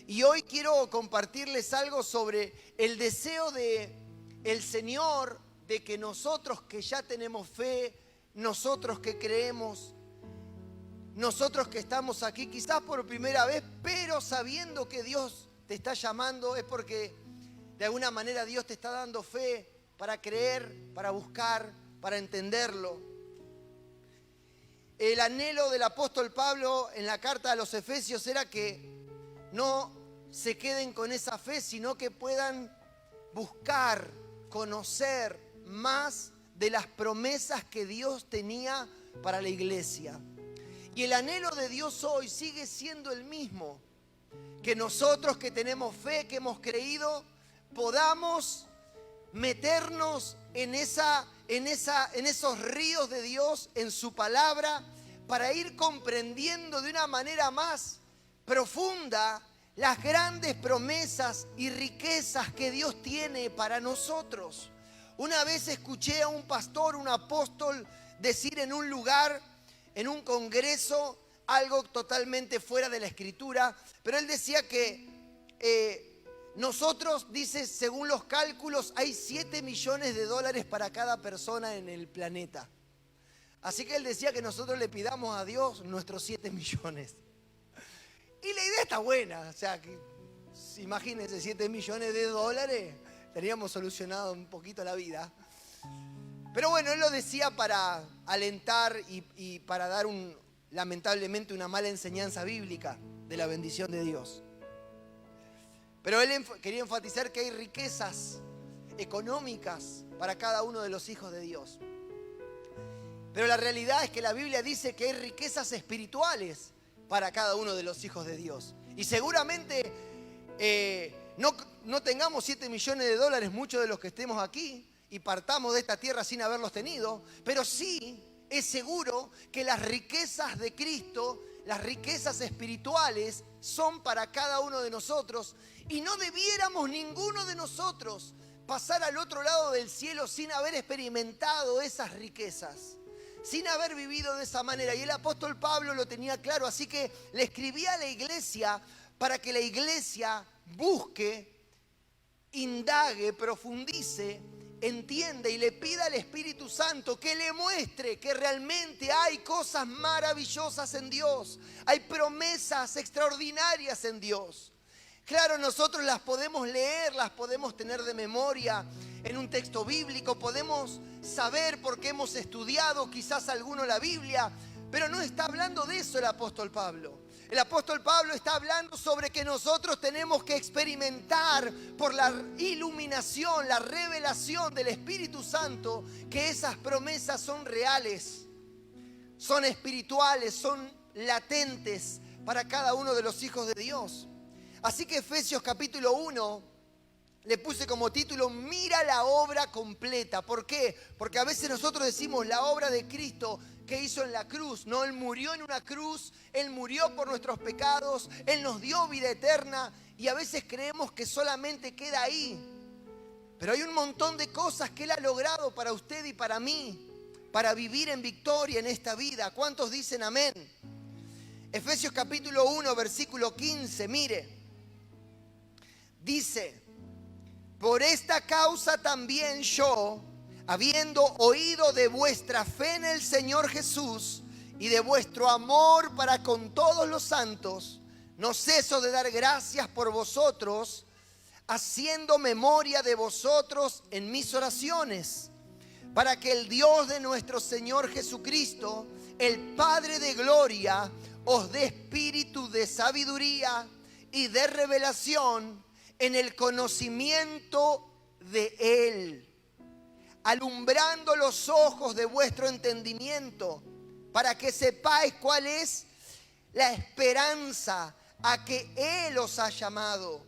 Y hoy quiero compartirles algo sobre el deseo del Señor de que nosotros que ya tenemos fe, nosotros que creemos, nosotros que estamos aquí quizás por primera vez, pero sabiendo que Dios te está llamando, es porque de alguna manera Dios te está dando fe para creer, para buscar, para entenderlo. El anhelo del apóstol Pablo en la carta a los Efesios era que no se queden con esa fe, sino que puedan buscar, conocer más de las promesas que Dios tenía para la iglesia. Y el anhelo de Dios hoy sigue siendo el mismo, que nosotros que tenemos fe, que hemos creído, podamos meternos en esos ríos de Dios, en su palabra, para ir comprendiendo de una manera más profunda las grandes promesas y riquezas que Dios tiene para nosotros. Una vez escuché a un pastor, un apóstol, decir en un lugar, en un congreso, algo totalmente fuera de la escritura, pero él decía que nosotros, dice, según los cálculos, hay 7 millones de dólares para cada persona en el planeta. Así que él decía que nosotros le pidamos a Dios nuestros 7 millones. Y la idea está buena, o sea, que, imagínense, 7 millones de dólares, teníamos solucionado un poquito la vida. Pero bueno, él lo decía para alentar y para dar lamentablemente una mala enseñanza bíblica de la bendición de Dios. Pero él quería enfatizar que hay riquezas económicas para cada uno de los hijos de Dios. Pero la realidad es que la Biblia dice que hay riquezas espirituales para cada uno de los hijos de Dios. Y seguramente no tengamos 7 millones de dólares muchos de los que estemos aquí y partamos de esta tierra sin haberlos tenido, pero sí es seguro que las riquezas de Cristo, las riquezas espirituales, son para cada uno de nosotros, y no debiéramos ninguno de nosotros pasar al otro lado del cielo sin haber experimentado esas riquezas, sin haber vivido de esa manera. Y el apóstol Pablo lo tenía claro, así que le escribía a la iglesia para que la iglesia busque, indague, profundice, entienda y le pida al Espíritu Santo que le muestre que realmente hay cosas maravillosas en Dios, hay promesas extraordinarias en Dios. Claro, nosotros las podemos leer, las podemos tener de memoria en un texto bíblico, podemos saber porque hemos estudiado quizás alguno la Biblia, pero no está hablando de eso el apóstol Pablo. El apóstol Pablo está hablando sobre que nosotros tenemos que experimentar por la iluminación, la revelación del Espíritu Santo, que esas promesas son reales, son espirituales, son latentes para cada uno de los hijos de Dios. Así que Efesios capítulo 1 le puse como título: mira la obra completa. ¿Por qué? Porque a veces nosotros decimos la obra de Cristo que hizo en la cruz. No, Él murió en una cruz, Él murió por nuestros pecados, Él nos dio vida eterna, y a veces creemos que solamente queda ahí. Pero hay un montón de cosas que Él ha logrado para usted y para mí, para vivir en victoria en esta vida. ¿Cuántos dicen amén? Efesios capítulo 1, versículo 15, mire. Dice: por esta causa también yo, habiendo oído de vuestra fe en el Señor Jesús y de vuestro amor para con todos los santos, no ceso de dar gracias por vosotros, haciendo memoria de vosotros en mis oraciones, para que el Dios de nuestro Señor Jesucristo, el Padre de gloria, os dé espíritu de sabiduría y de revelación en el conocimiento de Él, alumbrando los ojos de vuestro entendimiento, para que sepáis cuál es la esperanza a que Él os ha llamado,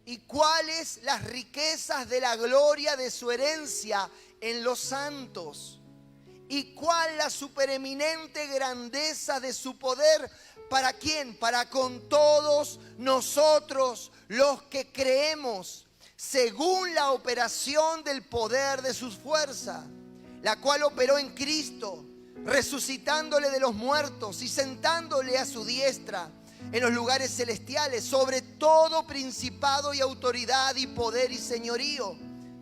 y cuáles las riquezas de la gloria de su herencia en los santos, y cuál la supereminente grandeza de su poder. ¿Para quién? Para con todos nosotros los que creemos, según la operación del poder de su fuerza, la cual operó en Cristo, resucitándole de los muertos y sentándole a su diestra, en los lugares celestiales, sobre todo principado y autoridad y poder y señorío,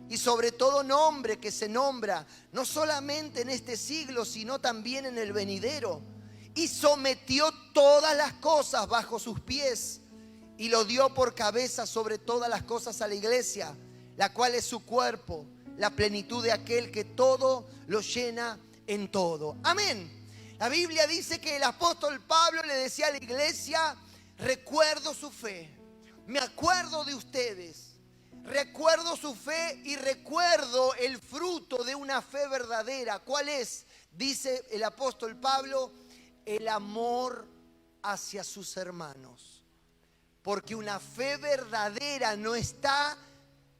y sobre todo nombre que se nombra, no solamente en este siglo, sino también en el venidero. Y sometió todas las cosas bajo sus pies, y lo dio por cabeza sobre todas las cosas a la iglesia, la cual es su cuerpo, la plenitud de aquel que todo lo llena en todo. Amén. La Biblia dice que el apóstol Pablo le decía a la iglesia: recuerdo su fe, me acuerdo de ustedes, recuerdo su fe y recuerdo el fruto de una fe verdadera. ¿Cuál es? Dice el apóstol Pablo: el amor hacia sus hermanos. Porque una fe verdadera no está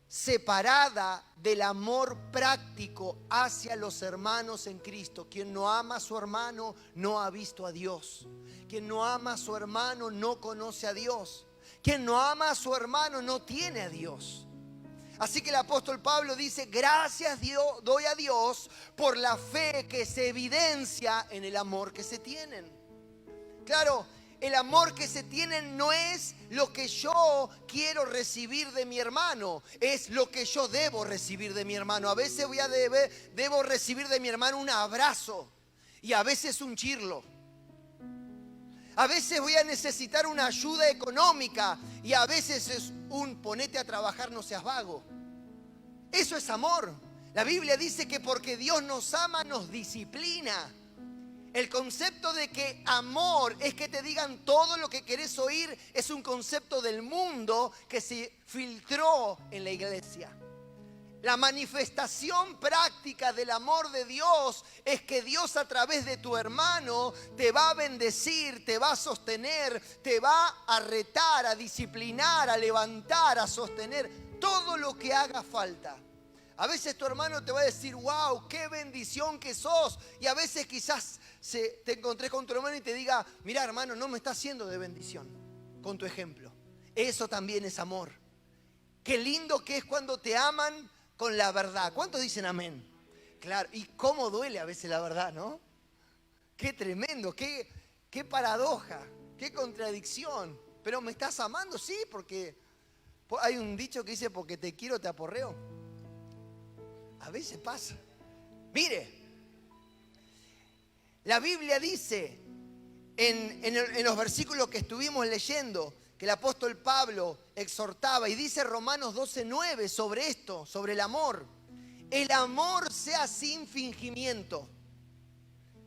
separada del amor práctico hacia los hermanos en Cristo. Quien no ama a su hermano no ha visto a Dios. Quien no ama a su hermano no conoce a Dios. Quien no ama a su hermano no tiene a Dios. Así que el apóstol Pablo dice: gracias doy a Dios por la fe que se evidencia en el amor que se tienen. Claro, el amor que se tienen no es lo que yo quiero recibir de mi hermano, es lo que yo debo recibir de mi hermano. A veces debo recibir de mi hermano un abrazo y a veces un chirlo. A veces voy a necesitar una ayuda económica y a veces es un ponete a trabajar, no seas vago. Eso es amor. La Biblia dice que porque Dios nos ama, nos disciplina. El concepto de que amor es que te digan todo lo que querés oír es un concepto del mundo que se filtró en la iglesia. La manifestación práctica del amor de Dios es que Dios, a través de tu hermano, te va a bendecir, te va a sostener, te va a retar, a disciplinar, a levantar, a sostener todo lo que haga falta. A veces tu hermano te va a decir: wow, qué bendición que sos. Y a veces quizás te encontrés con tu hermano y te diga: mira, hermano, no me está siendo de bendición con tu ejemplo. Eso también es amor. Qué lindo que es cuando te aman con la verdad. ¿Cuántos dicen amén? Claro, y cómo duele a veces la verdad, ¿no? Qué tremendo, qué paradoja, qué contradicción. Pero ¿me estás amando? Sí, porque hay un dicho que dice: porque te quiero te aporreo. A veces pasa. Mire, la Biblia dice en los versículos que estuvimos leyendo, que el apóstol Pablo exhortaba, y dice Romanos 12:9 sobre esto, sobre el amor: el amor sea sin fingimiento,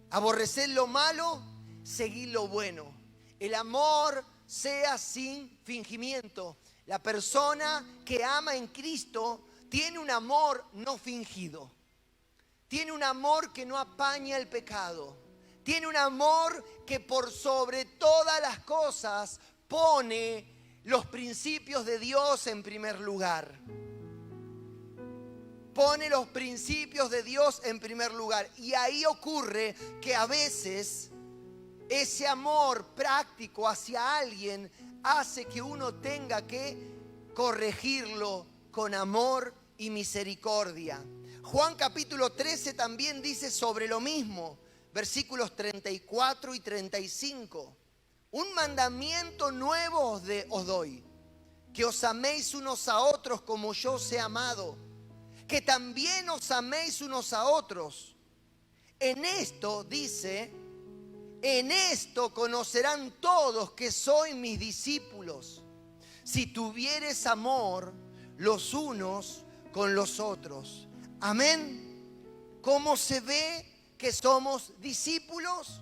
aborreced lo malo, seguid lo bueno. El amor sea sin fingimiento. La persona que ama en Cristo tiene un amor no fingido. Tiene un amor que no apaña el pecado. Tiene un amor que por sobre todas las cosas pone los principios de Dios en primer lugar. Pone los principios de Dios en primer lugar. Y ahí ocurre que a veces ese amor práctico hacia alguien hace que uno tenga que corregirlo con amor y misericordia. Juan capítulo 13 también dice sobre lo mismo, versículos 34 y 35. Un mandamiento nuevo os doy, que os améis unos a otros como yo os he amado, que también os améis unos a otros. En esto, dice, en esto conocerán todos que sois mis discípulos, si tuviereis amor los unos con los otros. Amén. ¿Cómo se ve que somos discípulos?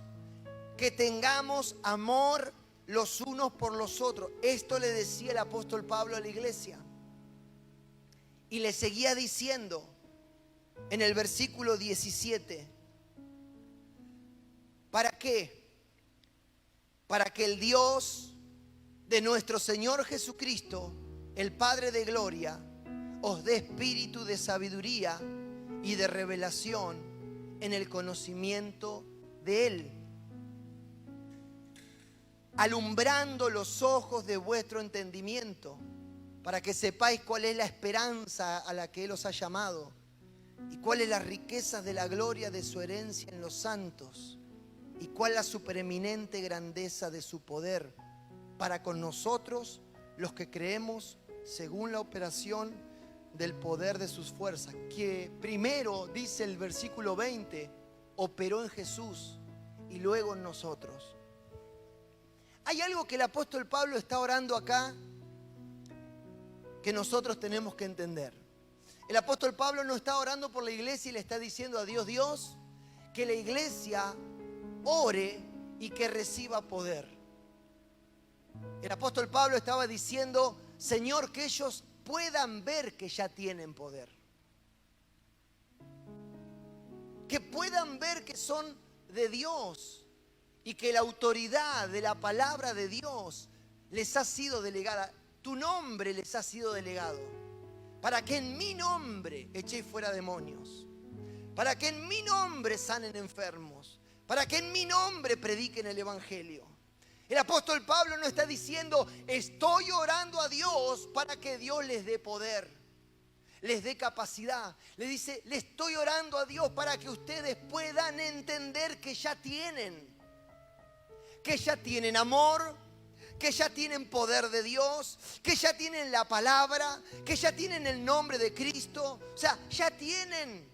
Que tengamos amor los unos por los otros. Esto le decía el apóstol Pablo a la iglesia. Y le seguía diciendo en el versículo 17. ¿Para qué? Para que el Dios de nuestro Señor Jesucristo, el Padre de gloria, os dé espíritu de sabiduría y de revelación en el conocimiento de Él, alumbrando los ojos de vuestro entendimiento, para que sepáis cuál es la esperanza a la que Él os ha llamado y cuál es la riqueza de la gloria de su herencia en los santos y cuál la supereminente grandeza de su poder para con nosotros los que creemos según la operación del poder de sus fuerzas, que primero, dice el versículo 20, operó en Jesús y luego en nosotros. Hay algo que el apóstol Pablo está orando acá que nosotros tenemos que entender. El apóstol Pablo no está orando por la iglesia y le está diciendo a Dios, Dios, que la iglesia ore y que reciba poder. El apóstol Pablo estaba diciendo, Señor, que ellos puedan ver que ya tienen poder. Que puedan ver que son de Dios y que la autoridad de la palabra de Dios les ha sido delegada. Tu nombre les ha sido delegado. Para que en mi nombre echéis fuera demonios. Para que en mi nombre sanen enfermos. Para que en mi nombre prediquen el evangelio. El apóstol Pablo no está diciendo, estoy orando a Dios para que Dios les dé poder, les dé capacidad. Le dice, le estoy orando a Dios para que ustedes puedan entender que ya tienen amor, que ya tienen poder de Dios, que ya tienen la palabra, que ya tienen el nombre de Cristo. O sea, ya tienen.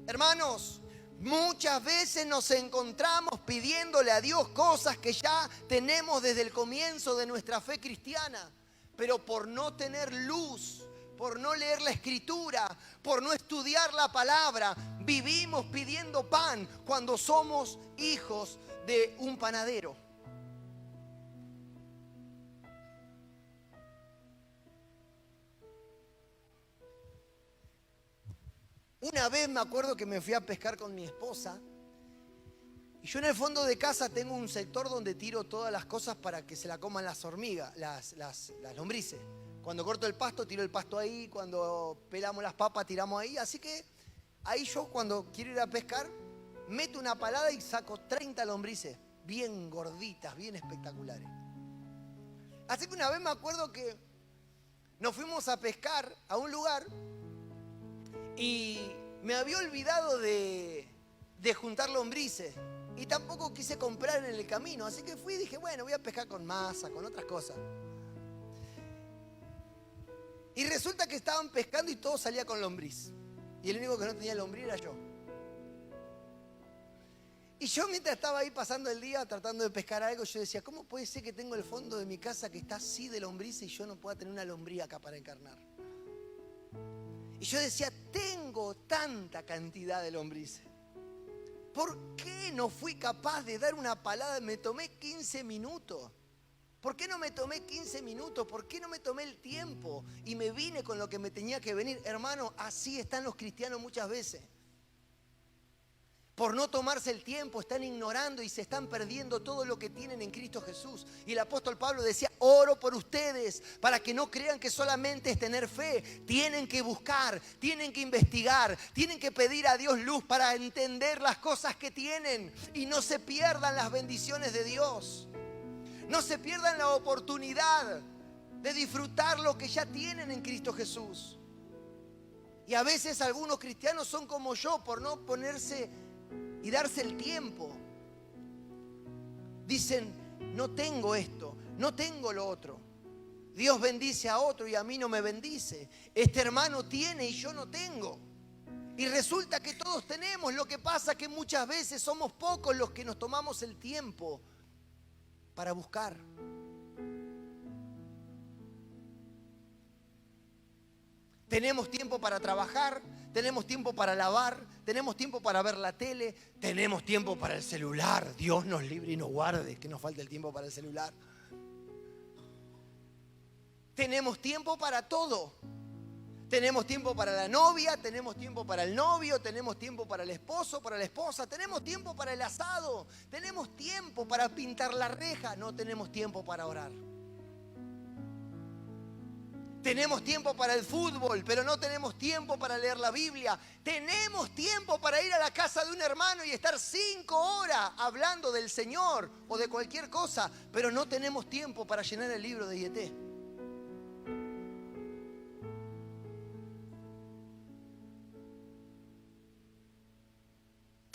Hermanos, muchas veces nos encontramos pidiéndole a Dios cosas que ya tenemos desde el comienzo de nuestra fe cristiana, pero por no tener luz, por no leer la Escritura, por no estudiar la palabra, vivimos pidiendo pan cuando somos hijos de un panadero. Una vez me acuerdo que me fui a pescar con mi esposa y yo en el fondo de casa tengo un sector donde tiro todas las cosas para que se la coman las hormigas, las lombrices. Cuando corto el pasto, tiro el pasto ahí. Cuando pelamos las papas, tiramos ahí. Así que ahí yo cuando quiero ir a pescar, meto una palada y saco 30 lombrices, bien gorditas, bien espectaculares. Así que una vez me acuerdo que nos fuimos a pescar a un lugar y me había olvidado de juntar lombrices. Y tampoco quise comprar en el camino. Así que fui y dije, bueno, voy a pescar con masa, con otras cosas. Y resulta que estaban pescando y todo salía con lombriz. Y el único que no tenía lombriz era yo. Y yo mientras estaba ahí pasando el día tratando de pescar algo, yo decía, ¿cómo puede ser que tengo el fondo de mi casa que está así de lombriz y yo no pueda tener una lombriz acá para encarnar? Y yo decía, tengo tanta cantidad de lombrices. ¿Por qué no fui capaz de dar una palada? Me tomé 15 minutos. ¿Por qué no me tomé 15 minutos? ¿Por qué no me tomé el tiempo? Y me vine con lo que me tenía que venir. Hermano, así están los cristianos muchas veces. Por no tomarse el tiempo, están ignorando y se están perdiendo todo lo que tienen en Cristo Jesús. Y el apóstol Pablo decía, oro por ustedes para que no crean que solamente es tener fe. Tienen que buscar, tienen que investigar, tienen que pedir a Dios luz para entender las cosas que tienen. Y no se pierdan las bendiciones de Dios. No se pierdan la oportunidad de disfrutar lo que ya tienen en Cristo Jesús. Y a veces algunos cristianos son como yo por no ponerse y darse el tiempo. Dicen, no tengo esto, no tengo lo otro. Dios bendice a otro y a mí no me bendice. Este hermano tiene y yo no tengo. Y resulta que todos tenemos. Lo que pasa es que muchas veces somos pocos los que nos tomamos el tiempo para buscar. Tenemos tiempo para trabajar, tenemos tiempo para lavar, tenemos tiempo para ver la tele, tenemos tiempo para el celular. Dios nos libre y nos guarde, que nos falte el tiempo para el celular. Tenemos tiempo para todo. Tenemos tiempo para la novia, tenemos tiempo para el novio, tenemos tiempo para el esposo, para la esposa, tenemos tiempo para el asado, tenemos tiempo para pintar la reja, no tenemos tiempo para orar. Tenemos tiempo para el fútbol, pero no tenemos tiempo para leer la Biblia. Tenemos tiempo para ir a la casa de un hermano y estar 5 horas hablando del Señor o de cualquier cosa, pero no tenemos tiempo para llenar el libro de IET.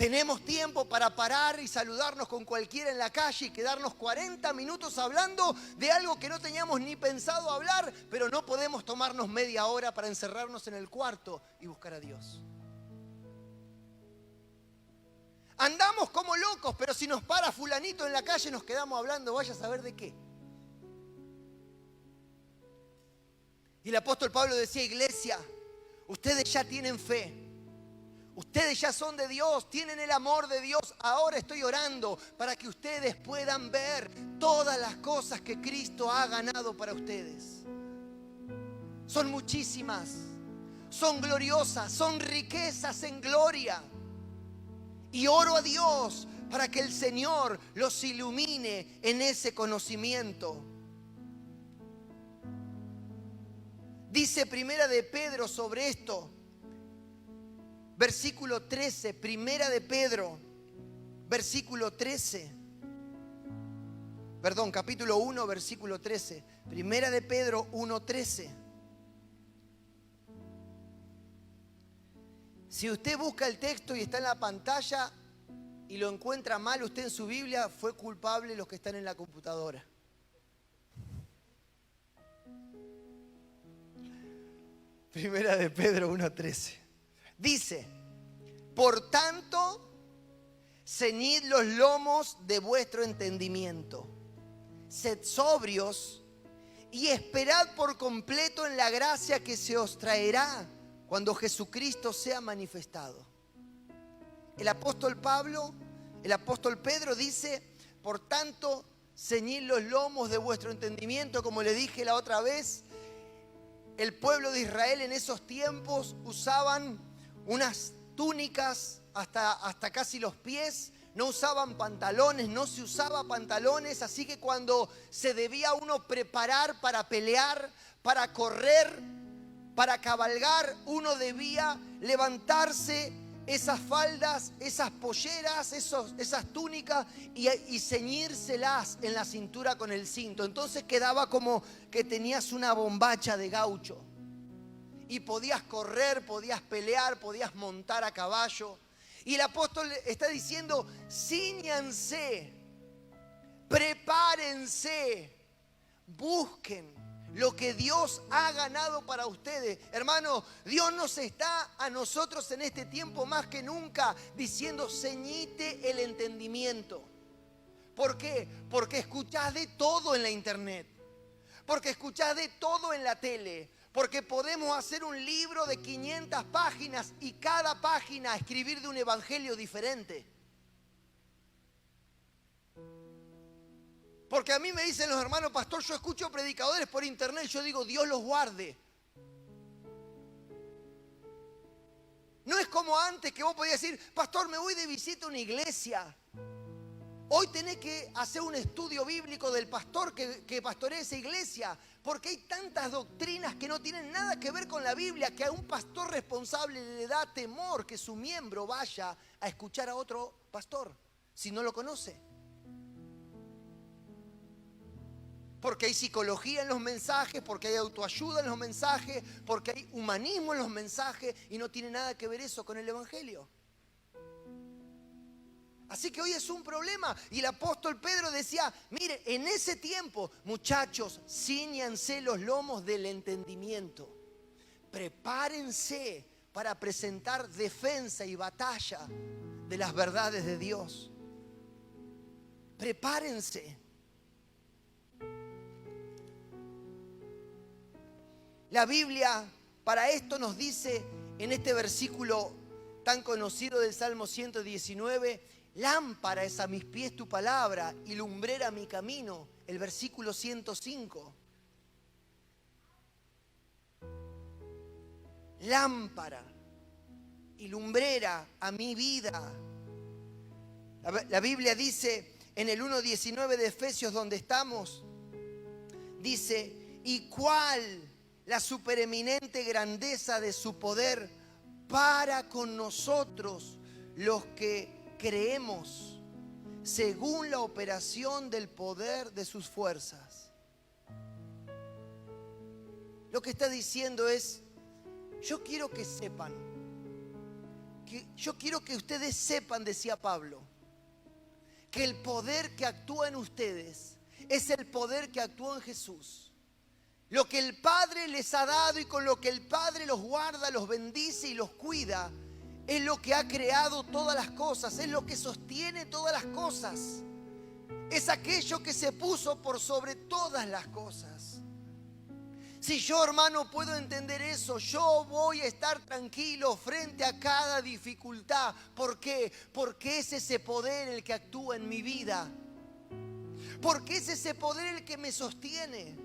Tenemos tiempo para parar y saludarnos con cualquiera en la calle y quedarnos 40 minutos hablando de algo que no teníamos ni pensado hablar, pero no podemos tomarnos media hora para encerrarnos en el cuarto y buscar a Dios. Andamos como locos, pero si nos para fulanito en la calle nos quedamos hablando, vaya a saber de qué. Y el apóstol Pablo decía: iglesia, ustedes ya tienen fe. Ustedes ya son de Dios, tienen el amor de Dios. Ahora estoy orando para que ustedes puedan ver todas las cosas que Cristo ha ganado para ustedes. Son muchísimas, son gloriosas, son riquezas en gloria. Y oro a Dios para que el Señor los ilumine en ese conocimiento. Dice Primera de Pedro sobre esto. Versículo 13, Primera de Pedro, versículo 13. Perdón, capítulo 1, versículo 13. Primera de Pedro 1:13. Si usted busca el texto y está en la pantalla y lo encuentra mal usted en su Biblia, fue culpable los que están en la computadora. Primera de Pedro 1:13. Dice: por tanto, ceñid los lomos de vuestro entendimiento, sed sobrios y esperad por completo en la gracia que se os traerá cuando Jesucristo sea manifestado. El apóstol Pedro dice: por tanto, ceñid los lomos de vuestro entendimiento. Como le dije la otra vez, el pueblo de Israel en esos tiempos usaban unas túnicas hasta casi los pies, no usaban pantalones, no se usaba pantalones, así que cuando se debía uno preparar para pelear, para correr, para cabalgar, uno debía levantarse esas faldas, esas polleras, esas túnicas y ceñírselas en la cintura con el cinto. Entonces quedaba como que tenías una bombacha de gaucho. Y podías correr, podías pelear, podías montar a caballo. Y el apóstol está diciendo: cíñanse, prepárense, busquen lo que Dios ha ganado para ustedes. Hermano, Dios nos está a nosotros en este tiempo más que nunca diciendo: ceñite el entendimiento. ¿Por qué? Porque escuchás de todo en la internet, porque escuchás de todo en la tele, porque podemos hacer un libro de 500 páginas y cada página escribir de un evangelio diferente. Porque a mí me dicen los hermanos: pastor, yo escucho predicadores por internet. Yo digo: Dios los guarde. No es como antes que vos podías decir: pastor, me voy de visita a una iglesia. Hoy tenés que hacer un estudio bíblico del pastor que pastorea esa iglesia, porque hay tantas doctrinas que no tienen nada que ver con la Biblia, que a un pastor responsable le da temor que su miembro vaya a escuchar a otro pastor si no lo conoce. Porque hay psicología en los mensajes, porque hay autoayuda en los mensajes, porque hay humanismo en los mensajes, y no tiene nada que ver eso con el evangelio. Así que hoy es un problema. Y el apóstol Pedro decía: mire, en ese tiempo, muchachos, cíñanse los lomos del entendimiento. Prepárense para presentar defensa y batalla de las verdades de Dios. Prepárense. La Biblia para esto nos dice en este versículo tan conocido del Salmo 119: lámpara es a mis pies tu palabra y lumbrera mi camino. El versículo 105. Lámpara y lumbrera a mi vida. La Biblia dice en el 1:19 de Efesios, donde estamos, dice: ¿y cuál la supereminente grandeza de su poder para con nosotros los que creemos, según la operación del poder de sus fuerzas? Lo que está diciendo es: yo quiero que sepan que yo quiero que ustedes sepan, decía Pablo, que el poder que actúa en ustedes es el poder que actuó en Jesús. Lo que el Padre les ha dado y con lo que el Padre los guarda, los bendice y los cuida, es lo que ha creado todas las cosas, es lo que sostiene todas las cosas. Es aquello que se puso por sobre todas las cosas. Si yo, hermano, puedo entender eso, yo voy a estar tranquilo frente a cada dificultad. ¿Por qué? Porque es ese poder el que actúa en mi vida. Porque es ese poder el que me sostiene.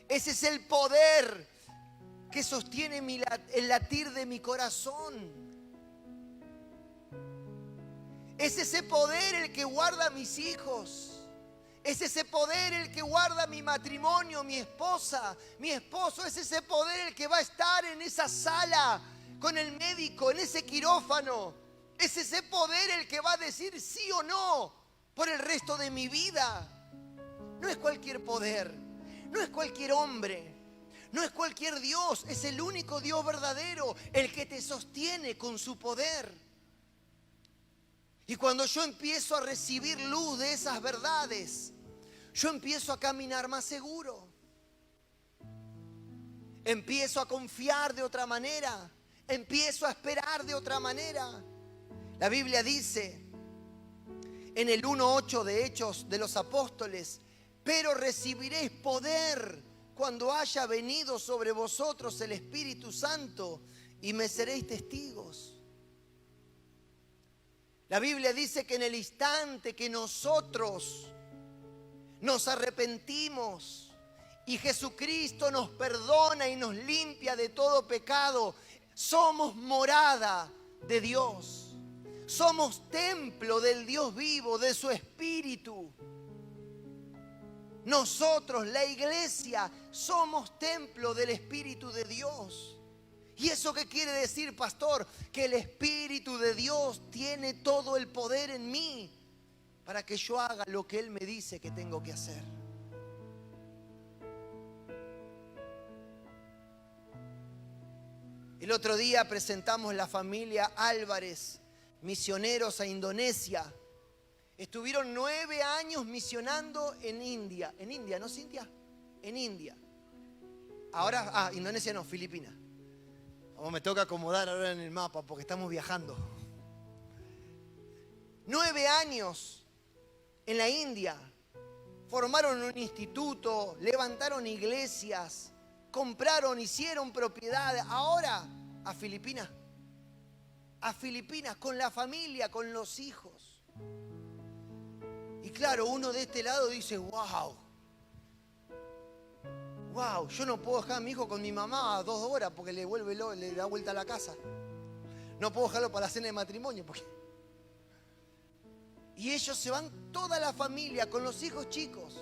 Ese es el poder que sostiene el latir de mi corazón. Es ese poder el que guarda a mis hijos. Es ese poder el que guarda mi matrimonio, mi esposa, mi esposo. Es ese poder el que va a estar en esa sala con el médico, en ese quirófano. Es ese poder el que va a decir sí o no por el resto de mi vida. No es cualquier poder, no es cualquier hombre, no es cualquier Dios. Es el único Dios verdadero, el que te sostiene con su poder. Y cuando yo empiezo a recibir luz de esas verdades, yo empiezo a caminar más seguro. Empiezo a confiar de otra manera. Empiezo a esperar de otra manera. La Biblia dice en el 1:8 de Hechos de los Apóstoles: pero recibiréis poder cuando haya venido sobre vosotros el Espíritu Santo y me seréis testigos. La Biblia dice que en el instante que nosotros nos arrepentimos y Jesucristo nos perdona y nos limpia de todo pecado, somos morada de Dios. Somos templo del Dios vivo, de su Espíritu. Nosotros, la iglesia, somos templo del Espíritu de Dios. ¿Y eso qué quiere decir, pastor? Que el Espíritu de Dios tiene todo el poder en mí para que yo haga lo que Él me dice que tengo que hacer. El otro día presentamos la familia Álvarez, misioneros a Indonesia. Estuvieron 9 años misionando en India. En India, ¿no, Cintia? En India. Ahora, Indonesia no, Filipinas. Me toca acomodar ahora en el mapa porque estamos viajando. 9 años en la India. Formaron un instituto, levantaron iglesias, compraron, hicieron propiedades. Ahora a Filipinas. A Filipinas, con la familia, con los hijos. Y claro, uno de este lado dice, wow, yo no puedo dejar a mi hijo con mi mamá a 2 horas porque le da vuelta a la casa. No puedo dejarlo para la cena de matrimonio. Y ellos se van, toda la familia, con los hijos chicos,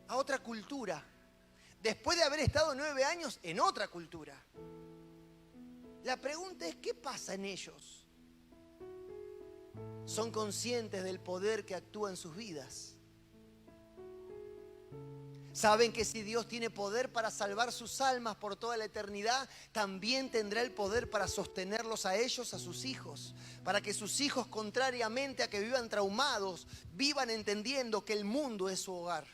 a otra cultura. Después de haber estado 9 años en otra cultura. La pregunta es, ¿qué pasa en ellos? ¿Son conscientes del poder que actúa en sus vidas? Saben que si Dios tiene poder para salvar sus almas por toda la eternidad, también tendrá el poder para sostenerlos a ellos, a sus hijos. Para que sus hijos, contrariamente a que vivan traumados, vivan entendiendo que el mundo es su hogar.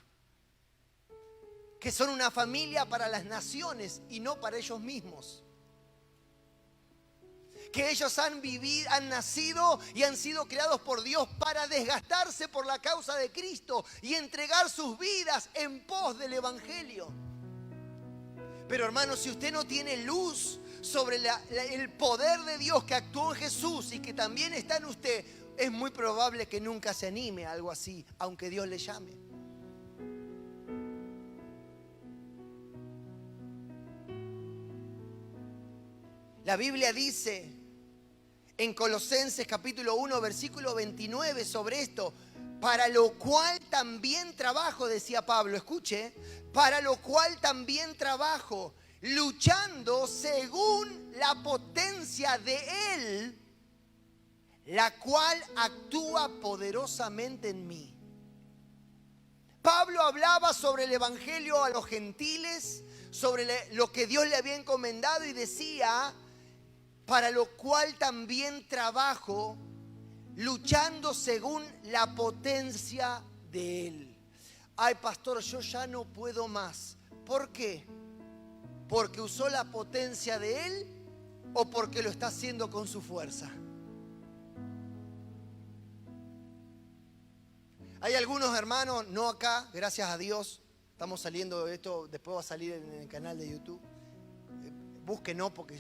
Que son una familia para las naciones y no para ellos mismos. Que ellos han nacido y han sido creados por Dios para desgastarse por la causa de Cristo y entregar sus vidas en pos del Evangelio. Pero hermanos, si usted no tiene luz sobre el poder de Dios que actuó en Jesús y que también está en usted, es muy probable que nunca se anime a algo así, aunque Dios le llame. La Biblia dice en Colosenses capítulo 1, versículo 29 sobre esto: para lo cual también trabajo, decía Pablo, escuche, para lo cual también trabajo, luchando según la potencia de Él, la cual actúa poderosamente en mí. Pablo hablaba sobre el evangelio a los gentiles, sobre lo que Dios le había encomendado y decía: para lo cual también trabajo, luchando según la potencia de Él. Ay, pastor, yo ya no puedo más. ¿Por qué? ¿Porque usó la potencia de Él o porque lo está haciendo con su fuerza? Hay algunos hermanos, no acá, gracias a Dios, estamos saliendo de esto, después va a salir en el canal de YouTube. Búsquenos porque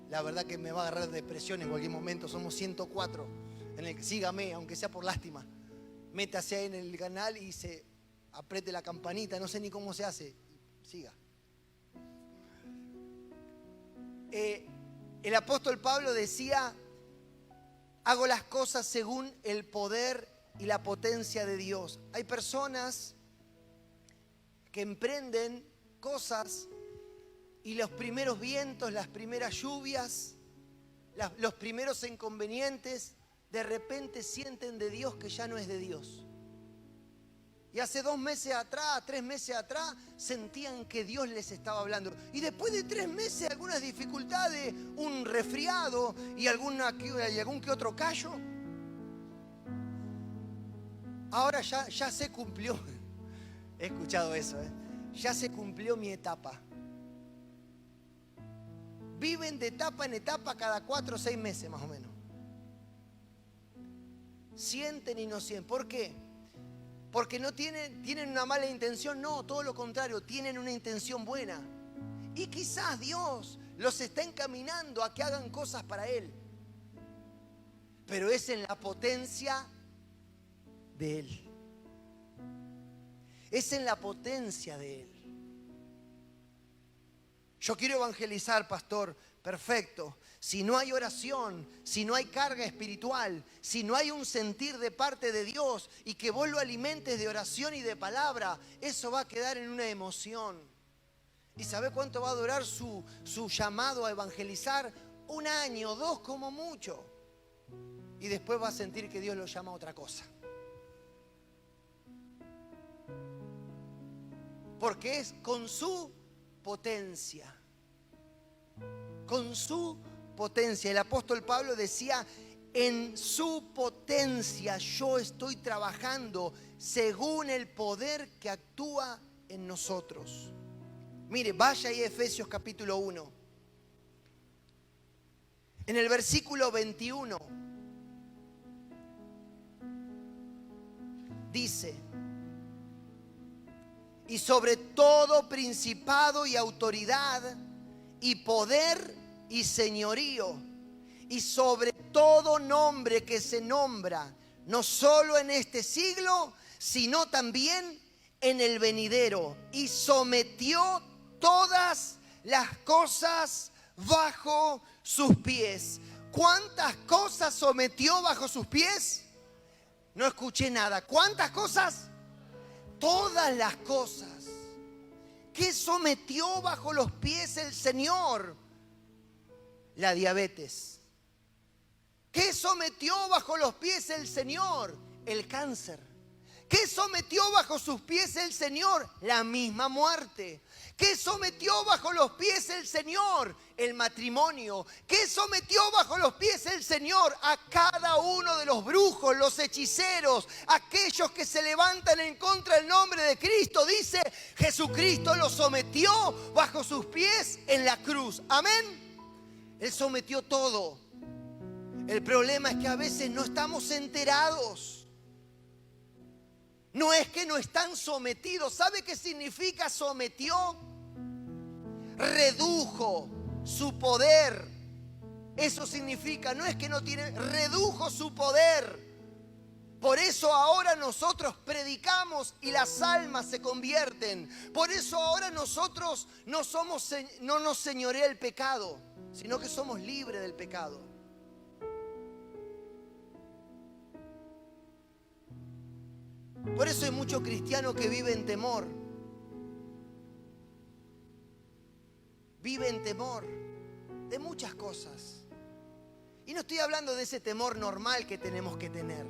la verdad que me va a agarrar depresión en cualquier momento. Somos 104. Sígame, aunque sea por lástima. Métase ahí en el canal y apriete la campanita. No sé ni cómo se hace. Siga. El apóstol Pablo decía: hago las cosas según el poder y la potencia de Dios. Hay personas que emprenden cosas y los primeros vientos, las primeras lluvias, los primeros inconvenientes, de repente sienten de Dios que ya no es de Dios. Y hace 2 meses atrás, 3 meses atrás, sentían que Dios les estaba hablando. Y después de 3 meses, algunas dificultades, un resfriado y algún que otro callo. Ahora ya se cumplió. He escuchado eso, ya se cumplió mi etapa. Viven de etapa en etapa cada 4 o 6 meses más o menos. Sienten y no sienten. ¿Por qué? Porque no tienen una mala intención. No, todo lo contrario, tienen una intención buena. Y quizás Dios los está encaminando a que hagan cosas para Él. Pero es en la potencia de Él. Es en la potencia de Él. Yo quiero evangelizar, pastor. Perfecto. Si no hay oración, si no hay carga espiritual, si no hay un sentir de parte de Dios y que vos lo alimentes de oración y de palabra, eso va a quedar en una emoción. ¿Y sabe cuánto va a durar su llamado a evangelizar? 1 año, 2 como mucho. Y después va a sentir que Dios lo llama a otra cosa. Porque es con su potencia. Con su potencia. El apóstol Pablo decía: en su potencia yo estoy trabajando según el poder que actúa en nosotros. Mire, vaya ahí a Efesios capítulo 1. En el versículo 21 dice: y sobre todo principado y autoridad y poder y señorío, y sobre todo nombre que se nombra, no solo en este siglo, sino también en el venidero. Y sometió todas las cosas bajo sus pies. ¿Cuántas cosas sometió bajo sus pies? No escuché nada. ¿Cuántas cosas? Todas las cosas. ¿Qué sometió bajo los pies el Señor? La diabetes. ¿Qué sometió bajo los pies el Señor? El cáncer. ¿Qué sometió bajo sus pies el Señor? La misma muerte. ¿Qué sometió bajo los pies el Señor? El matrimonio. ¿Qué sometió bajo los pies el Señor? A cada uno de los brujos, los hechiceros, aquellos que se levantan en contra del nombre de Cristo. Dice, Jesucristo los sometió bajo sus pies en la cruz. Amén. Él sometió todo. El problema es que a veces no estamos enterados. No es que no están sometidos. ¿Sabe qué significa sometió? Redujo su poder. Eso significa, no es que no tiene, redujo su poder. Por eso ahora nosotros predicamos y las almas se convierten. Por eso ahora nosotros no nos señorea el pecado, sino que somos libres del pecado. Por eso hay mucho cristiano que vive en temor. Vive en temor de muchas cosas. Y no estoy hablando de ese temor normal que tenemos que tener.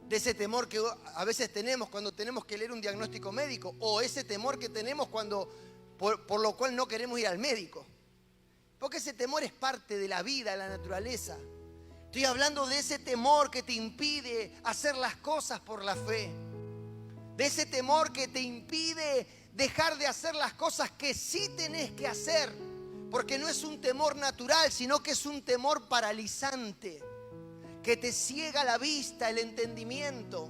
De ese temor que a veces tenemos cuando tenemos que leer un diagnóstico médico. O ese temor que tenemos cuando por lo cual no queremos ir al médico. Porque ese temor es parte de la vida, de la naturaleza. Estoy hablando de ese temor que te impide hacer las cosas por la fe. De ese temor que te impide dejar de hacer las cosas que sí tenés que hacer. Porque no es un temor natural, sino que es un temor paralizante, que te ciega la vista, el entendimiento.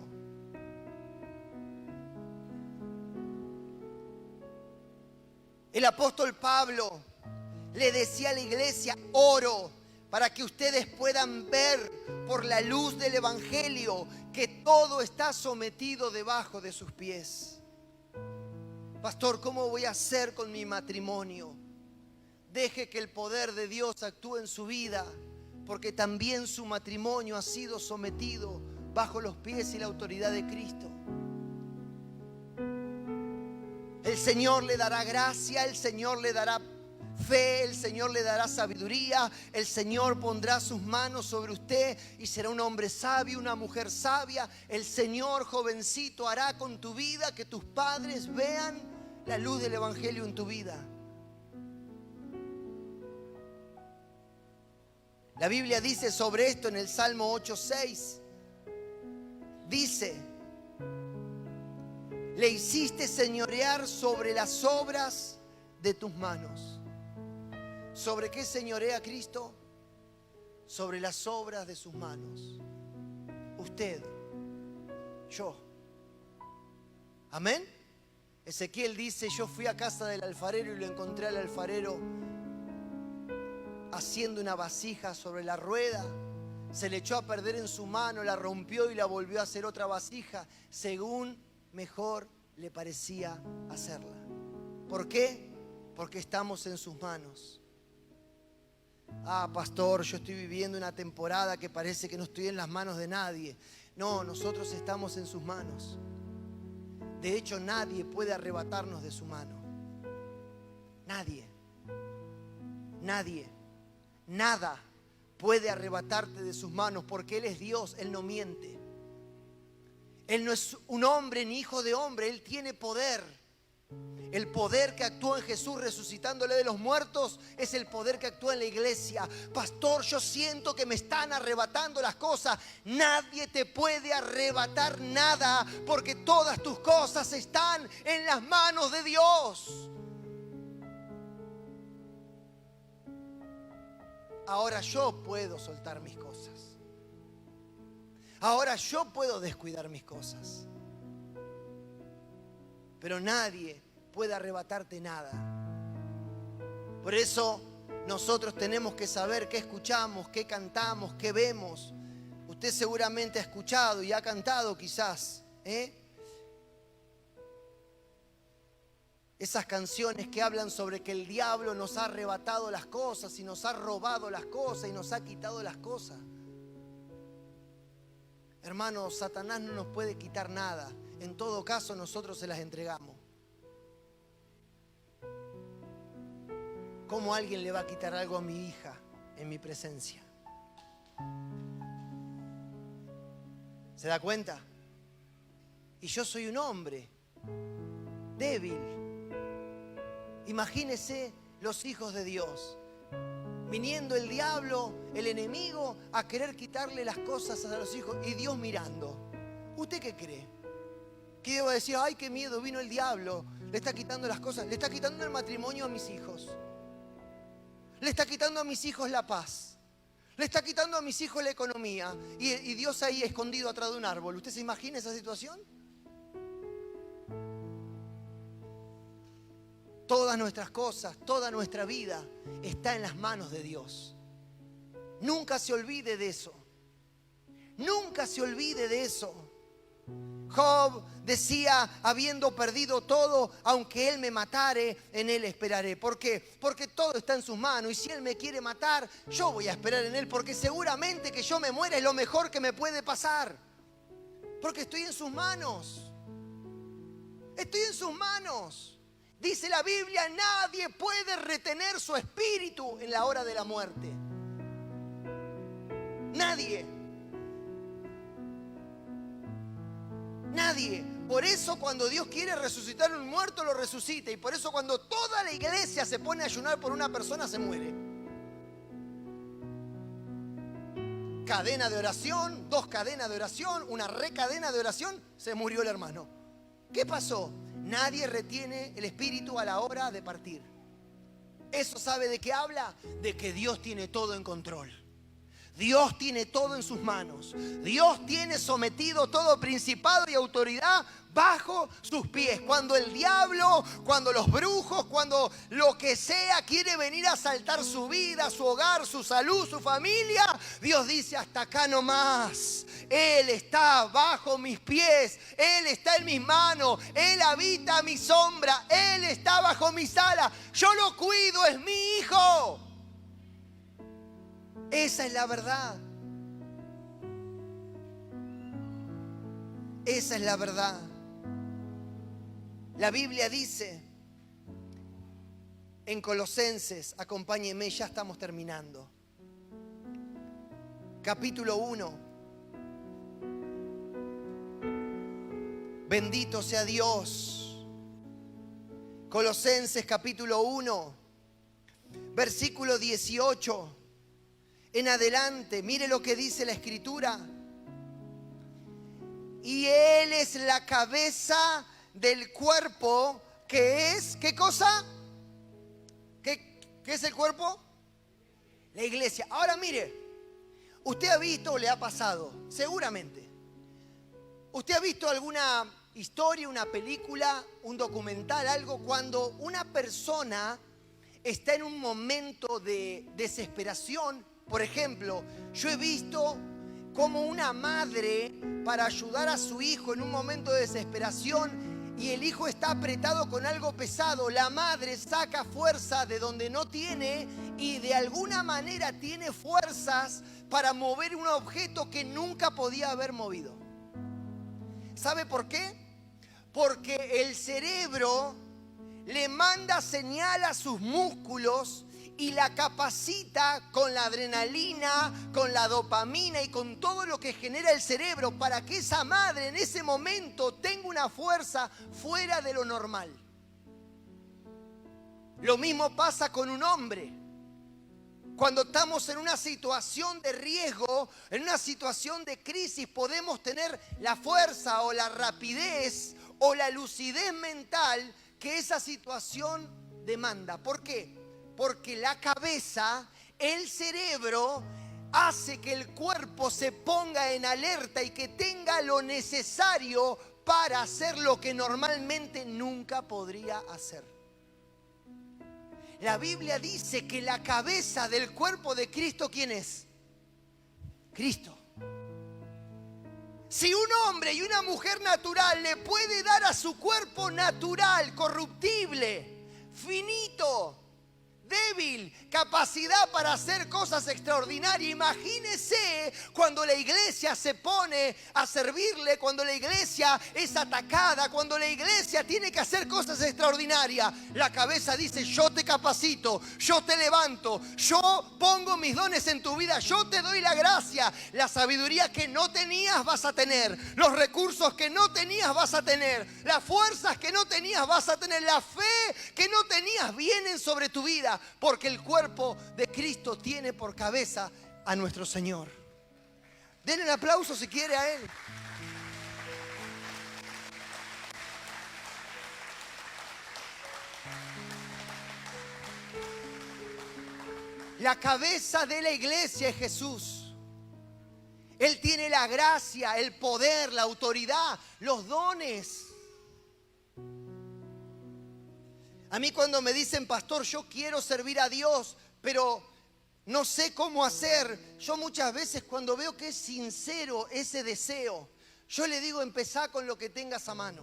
El apóstol Pablo le decía a la iglesia: oro para que ustedes puedan ver por la luz del evangelio que todo está sometido debajo de sus pies. Pastor, ¿cómo voy a hacer con mi matrimonio? Deje que el poder de Dios actúe en su vida, porque también su matrimonio ha sido sometido bajo los pies y la autoridad de Cristo. El Señor le dará gracia, el Señor le dará fe, el Señor le dará sabiduría, el Señor pondrá sus manos sobre usted y será un hombre sabio, una mujer sabia. El Señor, jovencito, hará con tu vida que tus padres vean la luz del evangelio en tu vida. La Biblia dice sobre esto en el Salmo 8:6. Dice: le hiciste señorear sobre las obras de tus manos. ¿Sobre qué señorea Cristo? Sobre las obras de sus manos. Usted, yo. ¿Amén? Ezequiel dice: yo fui a casa del alfarero y lo encontré al alfarero haciendo una vasija sobre la rueda. Se le echó a perder en su mano, la rompió y la volvió a hacer otra vasija, según mejor le parecía hacerla. ¿Por qué? Porque estamos en sus manos. Ah, pastor, yo estoy viviendo una temporada que parece que no estoy en las manos de nadie. No, nosotros estamos en sus manos. De hecho, nadie puede arrebatarnos de su mano. Nadie. Nadie. Nada puede arrebatarte de sus manos, porque Él es Dios, Él no miente. Él no es un hombre ni hijo de hombre, Él tiene poder. El poder que actúa en Jesús resucitándole de los muertos es el poder que actúa en la iglesia. Pastor, yo siento que me están arrebatando las cosas. Nadie te puede arrebatar nada, porque todas tus cosas están en las manos de Dios. Ahora yo puedo soltar mis cosas. Ahora yo puedo descuidar mis cosas. Pero nadie puede arrebatarte nada. Por eso nosotros tenemos que saber qué escuchamos, qué cantamos, qué vemos. Usted seguramente ha escuchado y ha cantado quizás, esas canciones que hablan sobre que el diablo nos ha arrebatado las cosas y nos ha robado las cosas y nos ha quitado las cosas. Hermanos, Satanás no nos puede quitar nada. En todo caso, nosotros se las entregamos. ¿Cómo alguien le va a quitar algo a mi hija en mi presencia? ¿Se da cuenta? Y yo soy un hombre débil. Imagínese los hijos de Dios, viniendo el diablo, el enemigo, a querer quitarle las cosas a los hijos y Dios mirando. ¿Usted qué cree? ¿Qué Dios va a decir? Ay, qué miedo, vino el diablo, le está quitando las cosas, le está quitando el matrimonio a mis hijos, le está quitando a mis hijos la paz, le está quitando a mis hijos la economía, y Dios ahí escondido atrás de un árbol. ¿Usted se imagina esa situación? Todas nuestras cosas, toda nuestra vida está en las manos de Dios. Nunca se olvide de eso. Nunca se olvide de eso. Job decía, habiendo perdido todo, aunque Él me matare, en Él esperaré. ¿Por qué? Porque todo está en sus manos. Y si Él me quiere matar, yo voy a esperar en Él. Porque seguramente que yo me muera es lo mejor que me puede pasar. Porque estoy en sus manos. Estoy en sus manos. Dice la Biblia, nadie puede retener su espíritu en la hora de la muerte. Nadie. Nadie. Por eso cuando Dios quiere resucitar un muerto, lo resucita. Y por eso cuando toda la iglesia se pone a ayunar por una persona, se muere. cadena de oración, 2 cadenas de oración, una recadena de oración, se murió el hermano. ¿Qué pasó? Nadie retiene el espíritu a la hora de partir. ¿Eso sabe de qué habla? De que Dios tiene todo en control. Dios tiene todo en sus manos. Dios tiene sometido todo principado y autoridad bajo sus pies. Cuando el diablo, cuando los brujos, cuando lo que sea quiere venir a asaltar su vida, su hogar, su salud, su familia, Dios dice: hasta acá nomás. Él está bajo mis pies, Él está en mis manos, Él habita a mi sombra, Él está bajo mis alas. Yo lo cuido, es mi hijo. Esa es la verdad. Esa es la verdad. La Biblia dice en Colosenses, acompáñenme, ya estamos terminando. Capítulo 1. Bendito sea Dios. Colosenses capítulo 1, versículo 18. En adelante, mire lo que dice la Escritura. Y Él es la cabeza del cuerpo, que es, ¿qué cosa? ¿Qué es el cuerpo? La iglesia. Ahora mire, usted ha visto o le ha pasado, seguramente. ¿Usted ha visto alguna historia, una película, un documental, algo, cuando una persona está en un momento de desesperación? Por ejemplo, yo he visto como una madre, para ayudar a su hijo en un momento de desesperación, y el hijo está apretado con algo pesado, la madre saca fuerza de donde no tiene y de alguna manera tiene fuerzas para mover un objeto que nunca podía haber movido. ¿Sabe por qué? Porque el cerebro le manda señal a sus músculos y la capacita con la adrenalina, con la dopamina y con todo lo que genera el cerebro para que esa madre en ese momento tenga una fuerza fuera de lo normal. Lo mismo pasa con un hombre. Cuando estamos en una situación de riesgo, en una situación de crisis, podemos tener la fuerza o la rapidez o la lucidez mental que esa situación demanda. ¿Por qué? Porque la cabeza, el cerebro, hace que el cuerpo se ponga en alerta y que tenga lo necesario para hacer lo que normalmente nunca podría hacer. La Biblia dice que la cabeza del cuerpo de Cristo, ¿quién es? Cristo. Si un hombre y una mujer natural le puede dar a su cuerpo natural, corruptible, finito, débil, capacidad para hacer cosas extraordinarias, imagínese cuando la iglesia se pone a servirle, cuando la iglesia es atacada, cuando la iglesia tiene que hacer cosas extraordinarias. La cabeza dice: yo te capacito, yo te levanto, yo pongo mis dones en tu vida, yo te doy la gracia. La sabiduría que no tenías vas a tener, los recursos que no tenías vas a tener, las fuerzas que no tenías vas a tener, la fe que no tenías vienen sobre tu vida. Porque el cuerpo de Cristo tiene por cabeza a nuestro Señor. Denle un aplauso si quiere a Él. La cabeza de la iglesia es Jesús. Él tiene la gracia, el poder, la autoridad, los dones. A mí cuando me dicen: pastor, yo quiero servir a Dios, pero no sé cómo hacer. Yo muchas veces, cuando veo que es sincero ese deseo, yo le digo: empezá con lo que tengas a mano.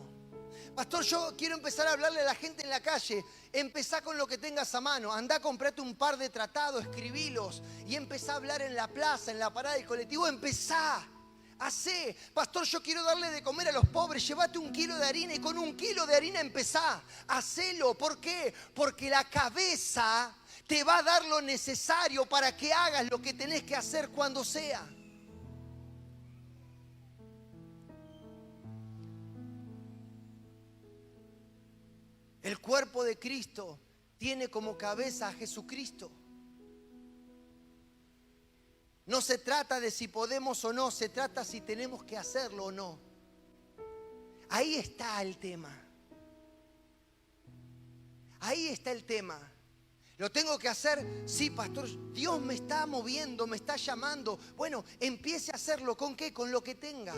Pastor, yo quiero empezar a hablarle a la gente en la calle. Empezá con lo que tengas a mano. Andá, comprate un par de tratados, escribilos y empezá a hablar en la plaza, en la parada del colectivo. Empezá. Hacé. Pastor, yo quiero darle de comer a los pobres. Llévate 1 kilo de harina y con 1 kilo de harina empezá. Hacelo. ¿Por qué? Porque la cabeza te va a dar lo necesario para que hagas lo que tenés que hacer cuando sea. El cuerpo de Cristo tiene como cabeza a Jesucristo. No se trata de si podemos o no, se trata si tenemos que hacerlo o no. Ahí está el tema. Ahí está el tema. ¿Lo tengo que hacer? Sí, pastor, Dios me está moviendo, me está llamando. Bueno, empiece a hacerlo. ¿Con qué? Con lo que tenga.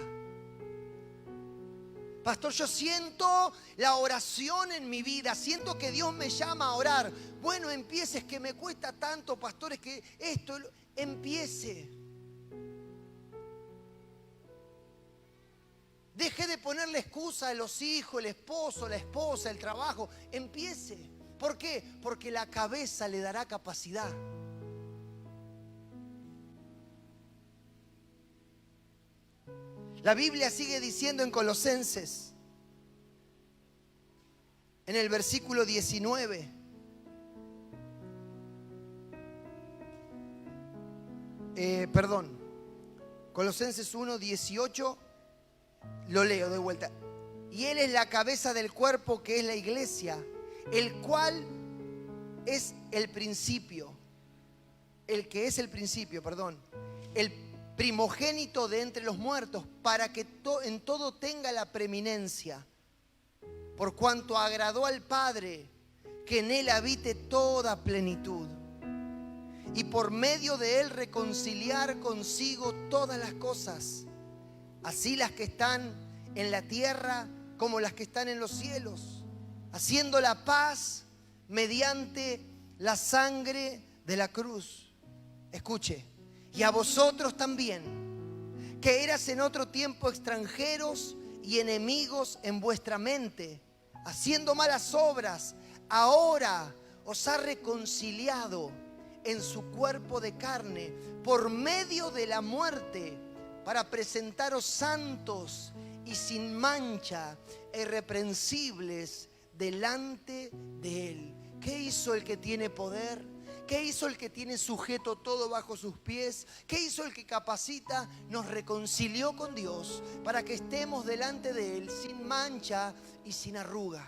Pastor, yo siento la oración en mi vida, siento que Dios me llama a orar. Bueno, empiece, es que me cuesta tanto, pastor, es que esto, empiece. Deje de ponerle excusa a los hijos, el esposo, la esposa, el trabajo. Empiece. ¿Por qué? Porque la cabeza le dará capacidad. La Biblia sigue diciendo en Colosenses, en el versículo 19, Colosenses 1, 18, lo leo de vuelta. Y Él es la cabeza del cuerpo, que es la iglesia, el cual es el principio, el primogénito de entre los muertos, para que en todo tenga la preeminencia, por cuanto agradó al Padre que en Él habite toda plenitud, y por medio de Él reconciliar consigo todas las cosas, así las que están en la tierra como las que están en los cielos, haciendo la paz mediante la sangre de la cruz. Escuche. Y a vosotros también, que eras en otro tiempo extranjeros y enemigos en vuestra mente, haciendo malas obras, ahora os ha reconciliado en su cuerpo de carne por medio de la muerte, para presentaros santos y sin mancha e irreprensibles delante de Él. ¿Qué hizo el que tiene poder? ¿Qué hizo el que tiene sujeto todo bajo sus pies? ¿Qué hizo el que capacita? Nos reconcilió con Dios para que estemos delante de Él sin mancha y sin arruga.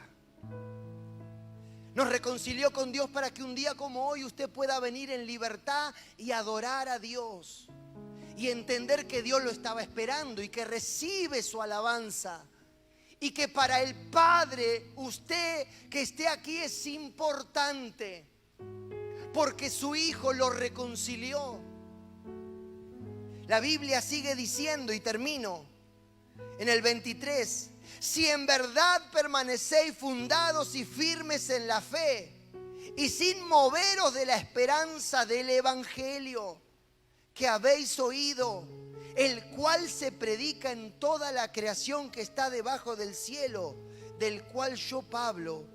Nos reconcilió con Dios para que un día como hoy usted pueda venir en libertad y adorar a Dios. Y entender que Dios lo estaba esperando y que recibe su alabanza. Y que para el Padre, usted que esté aquí es importante. Porque su Hijo lo reconcilió. La Biblia sigue diciendo, y termino, en el 23, si en verdad permanecéis fundados y firmes en la fe, y sin moveros de la esperanza del Evangelio que habéis oído, el cual se predica en toda la creación que está debajo del cielo, del cual yo, Pablo,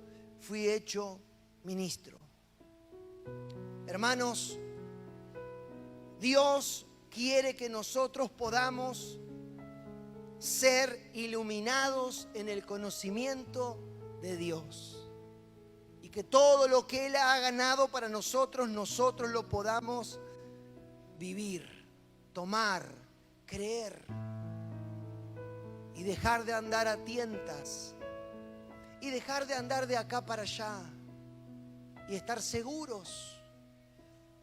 fui hecho ministro. Hermanos, Dios quiere que nosotros podamos ser iluminados en el conocimiento de Dios. Y que todo lo que Él ha ganado para nosotros, nosotros lo podamos vivir, tomar, creer. Y dejar de andar a tientas. Y dejar de andar de acá para allá. Y estar seguros.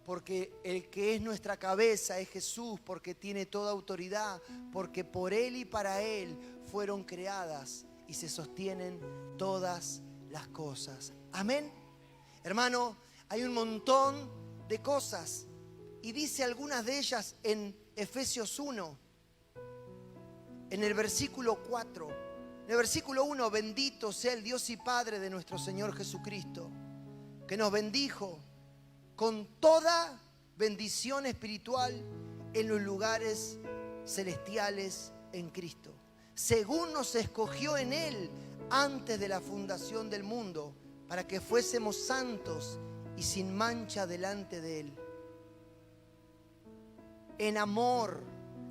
Porque el que es nuestra cabeza es Jesús, porque tiene toda autoridad, porque por Él y para Él fueron creadas y se sostienen todas las cosas. Amén. Hermano, hay un montón de cosas y dice algunas de ellas en Efesios 1, en el versículo 4. En el versículo 1, bendito sea el Dios y Padre de nuestro Señor Jesucristo, que nos bendijo con toda bendición espiritual en los lugares celestiales en Cristo, según nos escogió en Él antes de la fundación del mundo, para que fuésemos santos y sin mancha delante de Él. En amor,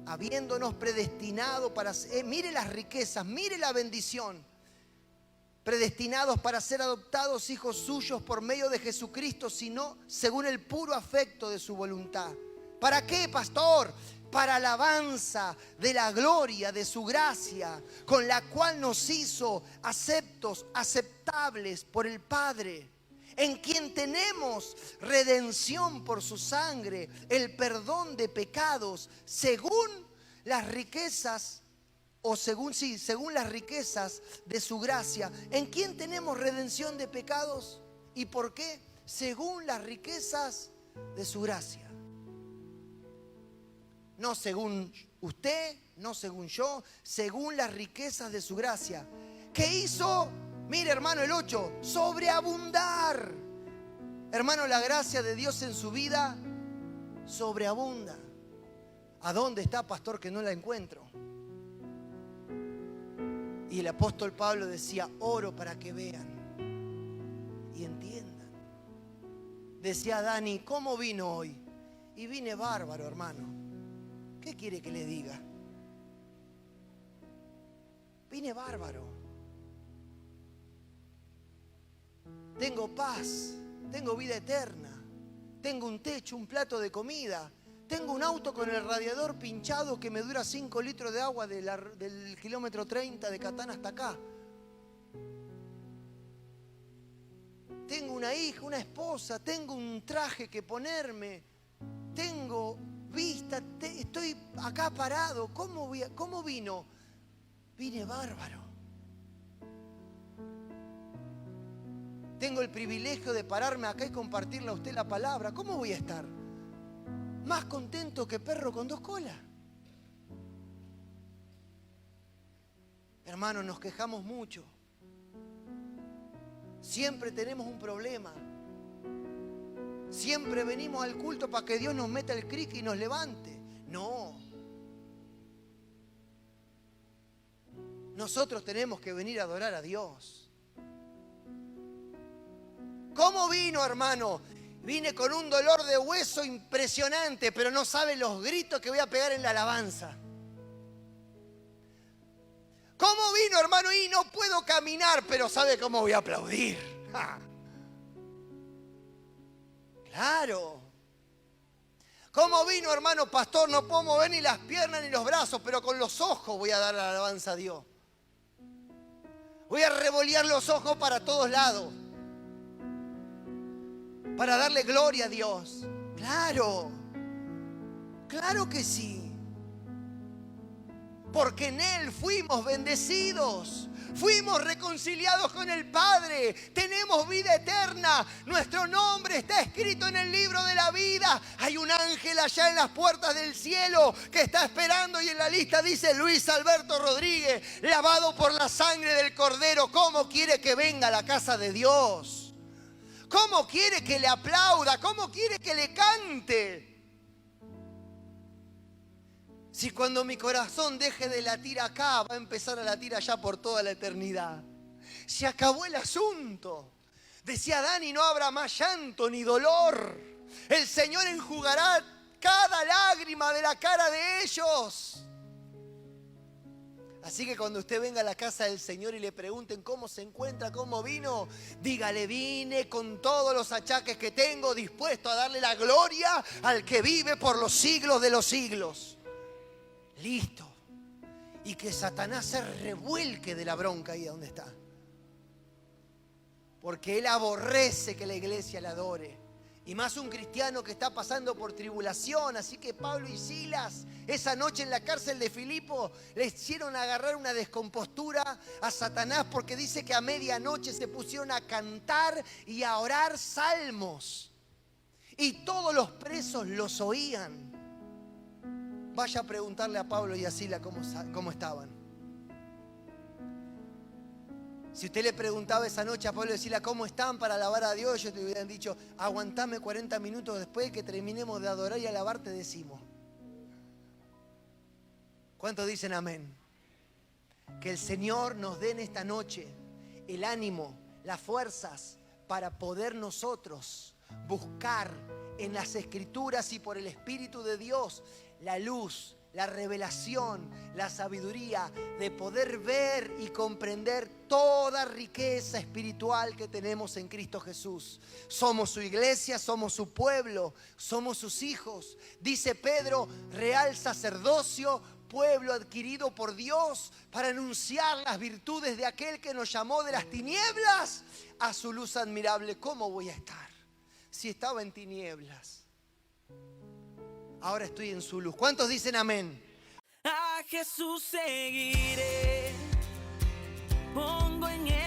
habiéndonos predestinado para... mire las riquezas, mire la bendición. Predestinados para ser adoptados hijos suyos por medio de Jesucristo, sino según el puro afecto de su voluntad. ¿Para qué, pastor? Para alabanza de la gloria de su gracia, con la cual nos hizo aceptos, aceptables por el Padre, en quien tenemos redención por su sangre, el perdón de pecados, según las riquezas, según las riquezas de su gracia. ¿En quién tenemos redención de pecados? ¿Y por qué? Según las riquezas de su gracia. No según usted, no según yo, según las riquezas de su gracia. ¿Qué hizo? Mire, hermano, el 8, sobreabundar. Hermano, la gracia de Dios en su vida sobreabunda. ¿A dónde está, pastor, que no la encuentro? Y el apóstol Pablo decía, oro para que vean y entiendan. Decía Dani, ¿cómo vino hoy? Y vine bárbaro, hermano. ¿Qué quiere que le diga? Vine bárbaro. Tengo paz, tengo vida eterna, tengo un techo, un plato de comida, tengo un auto con el radiador pinchado que me dura 5 litros de agua del kilómetro 30 de Catán hasta acá. Tengo una hija, una esposa, tengo un traje que ponerme, tengo vista, estoy acá parado. ¿Cómo vino? Vine bárbaro. Tengo el privilegio de pararme acá y compartirle a usted la palabra. ¿Cómo voy a estar? Más contento que perro con 2 colas. Hermanos, nos quejamos mucho. Siempre tenemos un problema. Siempre venimos al culto para que Dios nos meta el cric y nos levante. No. Nosotros tenemos que venir a adorar a Dios. ¿Cómo vino, hermano? Vine con un dolor de hueso impresionante, pero no sabe los gritos que voy a pegar en la alabanza. ¿Cómo vino, hermano? Y no puedo caminar, pero sabe cómo voy a aplaudir. ¡Ja! Claro. ¿Cómo vino, hermano pastor? No puedo mover ni las piernas ni los brazos, pero con los ojos voy a dar la alabanza a Dios. Voy a revolear los ojos para todos lados, para darle gloria a Dios. Claro, claro que sí. Porque en Él fuimos bendecidos, fuimos reconciliados con el Padre, tenemos vida eterna, nuestro nombre está escrito en el libro de la vida. Hay un ángel allá en las puertas del cielo que está esperando y en la lista dice Luis Alberto Rodríguez, lavado por la sangre del Cordero. ¿Cómo quiere que venga a la casa de Dios? ¿Cómo quiere que le aplauda? ¿Cómo quiere que le cante? Si cuando mi corazón deje de latir acá, va a empezar a latir allá por toda la eternidad. Se acabó el asunto. Decía Dani, no habrá más llanto ni dolor. El Señor enjugará cada lágrima de la cara de ellos. Así que cuando usted venga a la casa del Señor y le pregunten cómo se encuentra, cómo vino, dígale, vine con todos los achaques que tengo, dispuesto a darle la gloria al que vive por los siglos de los siglos. Listo. Y que Satanás se revuelque de la bronca ahí donde está. Porque él aborrece que la iglesia le adore. Y más un cristiano que está pasando por tribulación. Así que Pablo y Silas, esa noche en la cárcel de Filipo, le hicieron agarrar una descompostura a Satanás, porque dice que a medianoche se pusieron a cantar y a orar salmos. Y todos los presos los oían. Vaya a preguntarle a Pablo y a Silas cómo estaban. Si usted le preguntaba esa noche a Pablo y a Silas cómo están para alabar a Dios, ellos te hubieran dicho, aguantame 40 minutos después de que terminemos de adorar y alabar, te decimos. ¿Cuántos dicen amén? Que el Señor nos dé en esta noche el ánimo, las fuerzas para poder nosotros buscar en las Escrituras y por el Espíritu de Dios la luz la revelación, la sabiduría de poder ver y comprender toda riqueza espiritual que tenemos en Cristo Jesús. Somos su iglesia, somos su pueblo, somos sus hijos. Dice Pedro, real sacerdocio, pueblo adquirido por Dios para anunciar las virtudes de aquel que nos llamó de las tinieblas a su luz admirable. ¿Cómo voy a estar si estaba en tinieblas? Ahora estoy en su luz. ¿Cuántos dicen amén? A Jesús seguiré, pongo en él